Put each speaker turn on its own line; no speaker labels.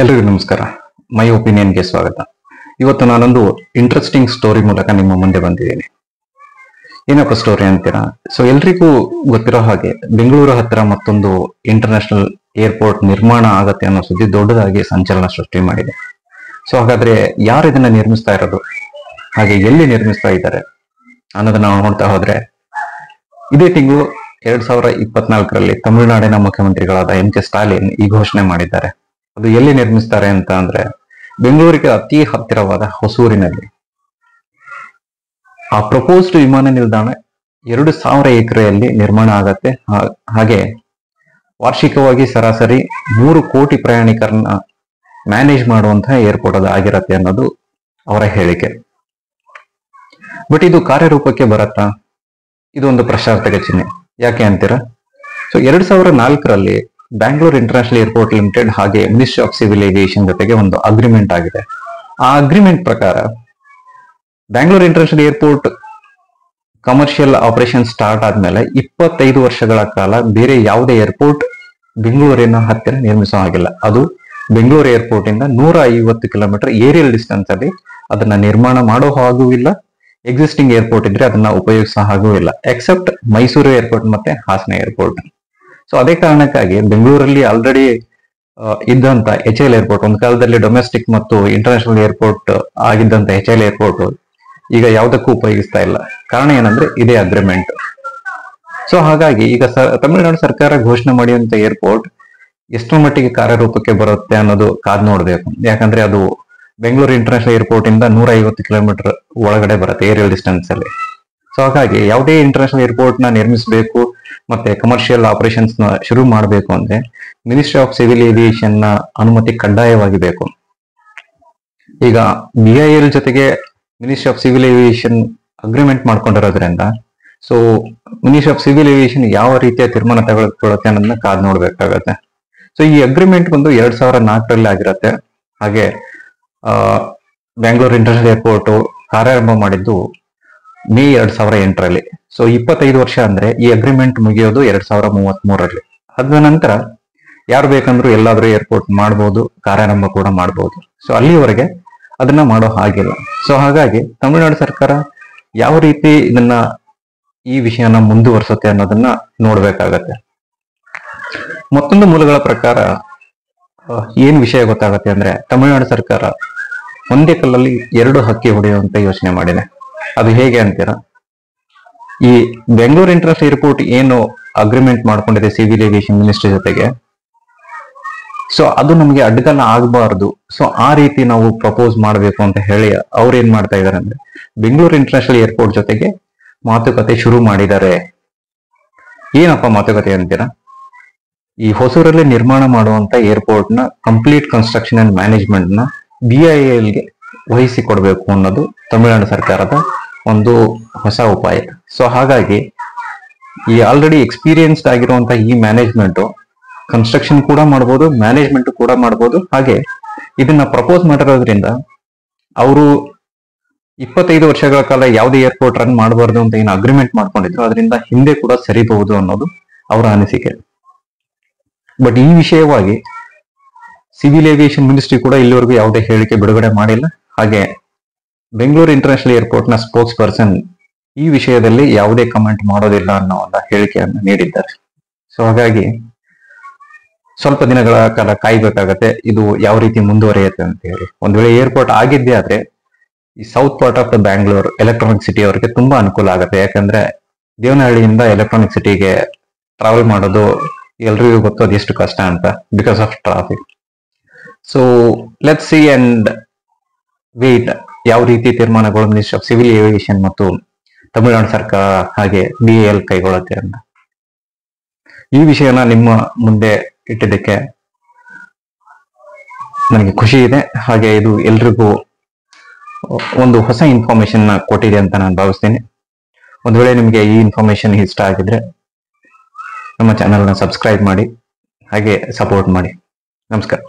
ಎಲ್ರಿಗೂ ನಮಸ್ಕಾರ. ಮೈ ಒಪಿನಿಯನ್ಗೆ ಸ್ವಾಗತ. ಇವತ್ತು ನಾನೊಂದು ಇಂಟ್ರೆಸ್ಟಿಂಗ್ ಸ್ಟೋರಿ ಮೂಲಕ ನಿಮ್ಮ ಮುಂದೆ ಬಂದಿದ್ದೀನಿ. ಏನಪ್ಪ ಸ್ಟೋರಿ ಅಂತೀರಾ? ಸೊ ಎಲ್ರಿಗೂ ಗೊತ್ತಿರೋ ಹಾಗೆ ಬೆಂಗಳೂರು ಹತ್ತಿರ ಮತ್ತೊಂದು ಇಂಟರ್ನ್ಯಾಷನಲ್ ಏರ್ಪೋರ್ಟ್ ನಿರ್ಮಾಣ ಆಗತ್ತೆ ಅನ್ನೋ ಸುದ್ದಿ ದೊಡ್ಡದಾಗಿ ಸಂಚಲನ ಸೃಷ್ಟಿ ಮಾಡಿದೆ. ಸೊ ಹಾಗಾದ್ರೆ ಯಾರು ಇದನ್ನ ನಿರ್ಮಿಸ್ತಾ ಇರೋದು, ಹಾಗೆ ಎಲ್ಲಿ ನಿರ್ಮಿಸ್ತಾ ಇದ್ದಾರೆ ಅನ್ನೋದನ್ನ ನಾವು ನೋಡ್ತಾ ಹೋದ್ರೆ, ಇದೇ ತಿಂಗಳು 2024ರಲ್ಲಿ ತಮಿಳುನಾಡಿನ ಮುಖ್ಯಮಂತ್ರಿಗಳಾದ ಎಂ.ಕೆ. ಸ್ಟಾಲಿನ್ ಈ ಘೋಷಣೆ ಮಾಡಿದ್ದಾರೆ. ಅದು ಎಲ್ಲಿ ನಿರ್ಮಿಸ್ತಾರೆ ಅಂತ ಅಂದ್ರೆ, ಬೆಂಗಳೂರಿಗೆ ಅತಿ ಹತ್ತಿರವಾದ ಹೊಸೂರಿನಲ್ಲಿ. ಆ ಪ್ರಪೋಸ್ಡ್ ವಿಮಾನ ನಿಲ್ದಾಣ 2,000 ಎಕರೆಯಲ್ಲಿ ನಿರ್ಮಾಣ ಆಗತ್ತೆ. ಹಾಗೆ ವಾರ್ಷಿಕವಾಗಿ ಸರಾಸರಿ 3 ಕೋಟಿ ಪ್ರಯಾಣಿಕರನ್ನ ಮ್ಯಾನೇಜ್ ಮಾಡುವಂತಹ ಏರ್ಪೋರ್ಟ್ ಅದು ಆಗಿರತ್ತೆ ಅನ್ನೋದು ಅವರ ಹೇಳಿಕೆ. ಬಟ್ ಇದು ಕಾರ್ಯರೂಪಕ್ಕೆ ಬರತ್ತಾ? ಇದೊಂದು ಪ್ರಶ್ನಾರ್ಥಕ ಚಿಹ್ನೆ. ಯಾಕೆ ಅಂತೀರಾ? ಸೊ 2004ರಲ್ಲಿ ಬ್ಯಾಂಗ್ಳೂರ್ ಇಂಟರ್ನ್ಯಾಷನಲ್ ಏರ್ಪೋರ್ಟ್ ಲಿಮಿಟೆಡ್ ಹಾಗೆ ಮಿನಿಸ್ಟ್ರಿ ಆಫ್ ಸಿವಿಲ್ ಏವಿಯೇಷನ್ ಜೊತೆಗೆ ಒಂದು ಅಗ್ರಿಮೆಂಟ್ ಆಗಿದೆ. ಆ ಅಗ್ರಿಮೆಂಟ್ ಪ್ರಕಾರ Bangalore international airport commercial operation start ಆದ್ಮೇಲೆ 25 ವರ್ಷಗಳ ಕಾಲ ಬೇರೆ ಯಾವುದೇ ಏರ್ಪೋರ್ಟ್ ಬೆಂಗಳೂರಿನ ಹತ್ತಿರ ನಿರ್ಮಿಸೋ ಹಾಗಿಲ್ಲ. ಅದು ಬೆಂಗಳೂರು ಏರ್ಪೋರ್ಟ್ ಇಂದ 150 ಕಿಲೋಮೀಟರ್ ಏರಿಯಲ್ ಡಿಸ್ಟೆನ್ಸ್ ಅಲ್ಲಿ ಅದನ್ನ ನಿರ್ಮಾಣ ಮಾಡೋ ಹಾಗೂ ಇಲ್ಲ. ಎಕ್ಸಿಸ್ಟಿಂಗ್ ಏರ್ಪೋರ್ಟ್ ಇದ್ರೆ ಅದನ್ನ ಉಪಯೋಗಿಸೋ ಹಾಗೂ ಇಲ್ಲ, ಎಕ್ಸೆಪ್ಟ್ ಮೈಸೂರು ಏರ್ಪೋರ್ಟ್ ಮತ್ತೆ ಹಾಸನ ಏರ್ಪೋರ್ಟ್. ಸೊ ಅದೇ ಕಾರಣಕ್ಕಾಗಿ ಬೆಂಗಳೂರಲ್ಲಿ ಆಲ್ರೆಡಿ ಇದ್ದಂತ HL ಏರ್ಪೋರ್ಟ್, ಒಂದು ಕಾಲದಲ್ಲಿ ಡೊಮೆಸ್ಟಿಕ್ ಮತ್ತು ಇಂಟರ್ನ್ಯಾಷನಲ್ ಏರ್ಪೋರ್ಟ್ ಆಗಿದ್ದಂತ HL ಏರ್ಪೋರ್ಟ್ ಈಗ ಯಾವುದಕ್ಕೂ ಉಪಯೋಗಿಸ್ತಾ ಇಲ್ಲ. ಕಾರಣ ಏನಂದ್ರೆ ಇದೇ ಅಗ್ರಿಮೆಂಟ್. ಸೊ ಹಾಗಾಗಿ ಈಗ ತಮಿಳುನಾಡು ಸರ್ಕಾರ ಘೋಷಣೆ ಮಾಡಿದಂತ ಏರ್ಪೋರ್ಟ್ ಎಷ್ಟರ ಮಟ್ಟಿಗೆ ಕಾರ್ಯರೂಪಕ್ಕೆ ಬರುತ್ತೆ ಅನ್ನೋದು ಕಾದ್ ನೋಡ್ಬೇಕು. ಯಾಕಂದ್ರೆ ಅದು ಬೆಂಗಳೂರು ಇಂಟರ್ನ್ಯಾಷನಲ್ ಏರ್ಪೋರ್ಟ್ ಇಂದ 150 ಕಿಲೋಮೀಟರ್ ಒಳಗಡೆ ಬರುತ್ತೆ ಏರಿಯಲ್ ಡಿಸ್ಟೆನ್ಸ್ ಅಲ್ಲಿ. ಸೊ ಹಾಗಾಗಿ ಯಾವುದೇ ಇಂಟರ್ನ್ಯಾಷನಲ್ ಏರ್ಪೋರ್ಟ್ ನ ನಿರ್ಮಿಸಬೇಕು ಮತ್ತೆ ಕಮರ್ಷಿಯಲ್ ಆಪರೇಷನ್ಸ್ ನ ಶುರು ಮಾಡಬೇಕು ಅಂದ್ರೆ ಮಿನಿಸ್ಟ್ರಿ ಆಫ್ ಸಿವಿಲ್ ಏವಿಯೇಷನ್ ನ ಅನುಮತಿ ಕಡ್ಡಾಯವಾಗಿ ಬೇಕು. ಈಗ BIL ಜೊತೆಗೆ ministry of civil aviation agreement ಮಾಡ್ಕೊಂಡಿರೋದ್ರಿಂದ so ministry of civil aviation ಯಾವ ರೀತಿಯ ತೀರ್ಮಾನ ತೆಗೆದುಕೊಳ್ಳುತ್ತೆ ಅನ್ನೋದನ್ನ ಕಾದ್ ನೋಡ್ಬೇಕಾಗತ್ತೆ. ಸೊ ಈ ಅಗ್ರಿಮೆಂಟ್ ಬಂದು 2004ರಲ್ಲಿ ಆಗಿರತ್ತೆ. ಹಾಗೆ ಬ್ಯಾಂಗ್ಳೂರ್ ಇಂಟರ್ನ್ಯಾಷನಲ್ ಏರ್ಪೋರ್ಟ್ ಕಾರ್ಯಾರಂಭ ಮಾಡಿದ್ದು ಮೇ 2008ರಲ್ಲಿ. ಸೊ 25 ವರ್ಷ ಅಂದ್ರೆ ಈ ಅಗ್ರಿಮೆಂಟ್ ಮುಗಿಯೋದು 2033ರಲ್ಲಿ. ಅದ ನಂತರ ಯಾರು ಬೇಕಂದ್ರೂ ಎಲ್ಲಾದ್ರೂ ಏರ್ಪೋರ್ಟ್ ಮಾಡ್ಬೋದು, ಕಾರ್ಯಾರಂಭ ಕೂಡ ಮಾಡ್ಬೋದು. ಸೊ ಅಲ್ಲಿವರೆಗೆ ಅದನ್ನ ಮಾಡೋ ಹಾಗಿಲ್ಲ. ಸೊ ಹಾಗಾಗಿ ತಮಿಳುನಾಡು ಸರ್ಕಾರ ಯಾವ ರೀತಿ ಈ ವಿಷಯನ ಮುಂದುವರ್ಸುತ್ತೆ ಅನ್ನೋದನ್ನ ನೋಡ್ಬೇಕಾಗತ್ತೆ. ಮತ್ತೊಂದು ಮೂಲಗಳ ಪ್ರಕಾರ ಏನ್ ವಿಷಯ ಗೊತ್ತಾಗತ್ತೆ ಅಂದ್ರೆ, ತಮಿಳುನಾಡು ಸರ್ಕಾರ ಒಂದೇ ಕಲ್ಲಲ್ಲಿ 2 ಹಕ್ಕಿ ಹೊಡೆಯುವಂತ ಯೋಚನೆ ಮಾಡಿದೆ. ಅದು ಹೇಗೆ ಅಂತೀರಾ? ಈ ಬೆಂಗಳೂರು ಇಂಟರ್ನ್ಯಾಷನಲ್ ಏರ್ಪೋರ್ಟ್ ಏನು ಅಗ್ರಿಮೆಂಟ್ ಮಾಡ್ಕೊಂಡಿದೆ ಸಿವಿಲ್ ಏವಿಯೇಷನ್ ಮಿನಿಸ್ಟ್ರಿ ಜೊತೆಗೆ, ಸೊ ಅದು ನಮ್ಗೆ ಅಡ್ಡಗಾಲ ಆಗಬಾರ್ದು. ಸೊ ಆ ರೀತಿ ನಾವು ಪ್ರಪೋಸ್ ಮಾಡಬೇಕು ಅಂತ ಹೇಳಿ ಅವ್ರು ಏನ್ ಮಾಡ್ತಾ ಇದಾರೆ ಅಂದ್ರೆ, ಬೆಂಗಳೂರು ಇಂಟರ್ನ್ಯಾಷನಲ್ ಏರ್ಪೋರ್ಟ್ ಜೊತೆಗೆ ಮಾತುಕತೆ ಶುರು ಮಾಡಿದ್ದಾರೆ. ಏನಪ್ಪ ಮಾತುಕತೆ ಅಂತೀರಾ? ಈ ಹೊಸೂರಲ್ಲಿ ನಿರ್ಮಾಣ ಮಾಡುವಂತ ಏರ್ಪೋರ್ಟ್ ನ ಕಂಪ್ಲೀಟ್ ಕನ್ಸ್ಟ್ರಕ್ಷನ್ ಅಂಡ್ ಮ್ಯಾನೇಜ್ಮೆಂಟ್ ನ BILಗೆ ವಹಿಸಿ ಕೊಡಬೇಕು ಅನ್ನೋದು ತಮಿಳುನಾಡು ಸರ್ಕಾರದ ಒಂದು ಹೊಸ ಉಪಾಯ. ಸೊ ಹಾಗಾಗಿ ಈ ಆಲ್ರೆಡಿ ಎಕ್ಸ್ಪೀರಿಯನ್ಸ್ಡ್ ಆಗಿರುವಂತಹ ಈ ಮ್ಯಾನೇಜ್ಮೆಂಟ್ ಕನ್ಸ್ಟ್ರಕ್ಷನ್ ಕೂಡ ಮಾಡ್ಬೋದು, ಮ್ಯಾನೇಜ್ಮೆಂಟ್ ಕೂಡ ಮಾಡ್ಬೋದು. ಹಾಗೆ ಇದನ್ನ ಪ್ರಪೋಸ್ ಮಾಡಿರೋದ್ರಿಂದ ಅವರು 25 ವರ್ಷಗಳ ಕಾಲ ಯಾವುದೇ ಏರ್ಪೋರ್ಟ್ ರನ್ ಮಾಡಬಾರ್ದು ಅಂತ ಏನು ಅಗ್ರಿಮೆಂಟ್ ಮಾಡ್ಕೊಂಡಿದ್ರು, ಅದರಿಂದ ಹಿಂದೆ ಕೂಡ ಸರಿಬಹುದು ಅನ್ನೋದು ಅವರ ಅನಿಸಿಕೆ. ಬಟ್ ಈ ವಿಷಯವಾಗಿ ಸಿವಿಲ್ ಏವಿಯೇಷನ್ ಮಿನಿಸ್ಟ್ರಿ ಕೂಡ ಇಲ್ಲಿವರೆಗೂ ಯಾವುದೇ ಹೇಳಿಕೆ ಬಿಡುಗಡೆ ಮಾಡಿಲ್ಲ. ಹಾಗೆ ಬೆಂಗಳೂರು ಇಂಟರ್ನ್ಯಾಷನಲ್ ಏರ್ಪೋರ್ಟ್ ನ ಸ್ಪೋಕ್ಸ್ ಪರ್ಸನ್ ಈ ವಿಷಯದಲ್ಲಿ ಯಾವುದೇ ಕಮೆಂಟ್ ಮಾಡೋದಿಲ್ಲ ಅನ್ನೋ ಒಂದು ಹೇಳಿಕೆಯನ್ನು ನೀಡಿದ್ದಾರೆ. ಸೊ ಹಾಗಾಗಿ ಸ್ವಲ್ಪ ದಿನಗಳ ಕಾಲ ಕಾಯ್ಬೇಕಾಗತ್ತೆ ಇದು ಯಾವ ರೀತಿ ಮುಂದುವರಿಯುತ್ತೆ ಅಂತ ಹೇಳಿ. ಒಂದ್ ವೇಳೆ ಏರ್ಪೋರ್ಟ್ ಆಗಿದ್ದೇ ಆದ್ರೆ ಈ south part of the Bangalore electronic city ಅವರಿಗೆ ತುಂಬಾ ಅನುಕೂಲ ಆಗುತ್ತೆ. ಯಾಕಂದ್ರೆ ದೇವನಹಳ್ಳಿಯಿಂದ ಎಲೆಕ್ಟ್ರಾನಿಕ್ ಸಿಟಿಗೆ ಟ್ರಾವೆಲ್ ಮಾಡೋದು ಎಲ್ರಿಗೂ ಗೊತ್ತು ಅದು ಎಷ್ಟು ಕಷ್ಟ ಅಂತ, because of traffic. So let's see and wait ಯಾವ ರೀತಿ ತೀರ್ಮಾನಗಳು ಮಿನಿಸ್ಟ್ರಿ ಆಫ್ ಸಿವಿಲ್ ಏವಿಯೇಷನ್ ಮತ್ತು ತಮಿಳುನಾಡು ಸರ್ಕಾರ ಹಾಗೆ BIL ಕೈಗೊಳ್ಳುತ್ತೆ ಅಂತ. ಈ ವಿಷಯನ ನಿಮ್ಮ ಮುಂದೆ ಇಟ್ಟಿದ್ದಕ್ಕೆ ನನಗೆ ಖುಷಿ ಇದೆ. ಹಾಗೆ ಇದು ಎಲ್ರಿಗೂ ಒಂದು ಹೊಸ ಇನ್ಫಾರ್ಮೇಶನ್ ಕೊಟ್ಟಿದೆ ಅಂತ ನಾನು ಭಾವಿಸ್ತೀನಿ. ಒಂದ್ ವೇಳೆ ನಿಮಗೆ ಈ ಇನ್ಫಾರ್ಮೇಶನ್ ಇಷ್ಟ ಆಗಿದ್ರೆ ನಮ್ಮ ಚಾನೆಲ್ನ ಸಬ್ಸ್ಕ್ರೈಬ್ ಮಾಡಿ ಹಾಗೆ ಸಪೋರ್ಟ್ ಮಾಡಿ. ನಮಸ್ಕಾರ.